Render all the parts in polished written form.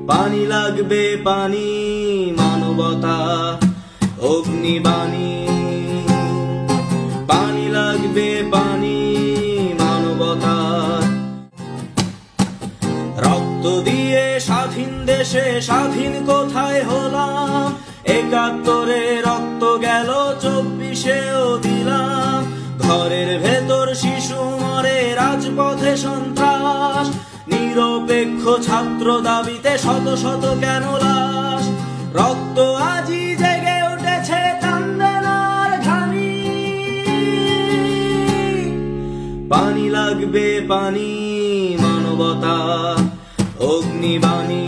পানি লাগবে পানি মানবতা অগ্নিবাণী পানি লাগবে পানি মানবতা রক্ত দিয়ে স্বাধীন দেশে স্বাধীন কোথায় হলাম ৭১-এ রক্ত গেল ২৪-এও দিলাম ঘরের ভেতর শিশু মরে রাজপথে সন্ত্রাস নিরপেক্ষ ছাত্র দাবিতে শত শত কেন লাশ রক্ত আজি জেগে উঠেছে কান্দানার ঘানি পানি লাগবে পানি মানবতা অগ্নিবাণী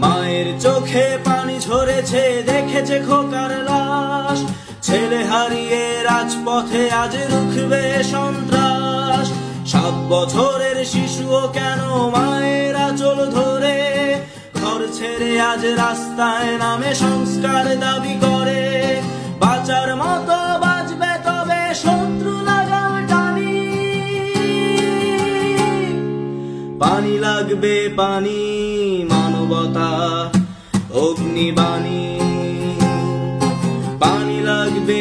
মায়ের চোখে পানি ঝরেছে দেখেছে খোকার লাশ ছেলে হারিয়ে রাজপথে আজ রুখবে সন্ত্রাস ৭ বছরের শিশুও কেন মায়ের আঁচল ধরে ঘর ছেড়ে আজ রাস্তায় নামে সংস্কার দাবি করে বাঁচার মতো বাঁচবে তবে শত্রু লাগাম টানি পানি লাগবে পানি মানবতা অগ্নিবাণী পানি লাগবে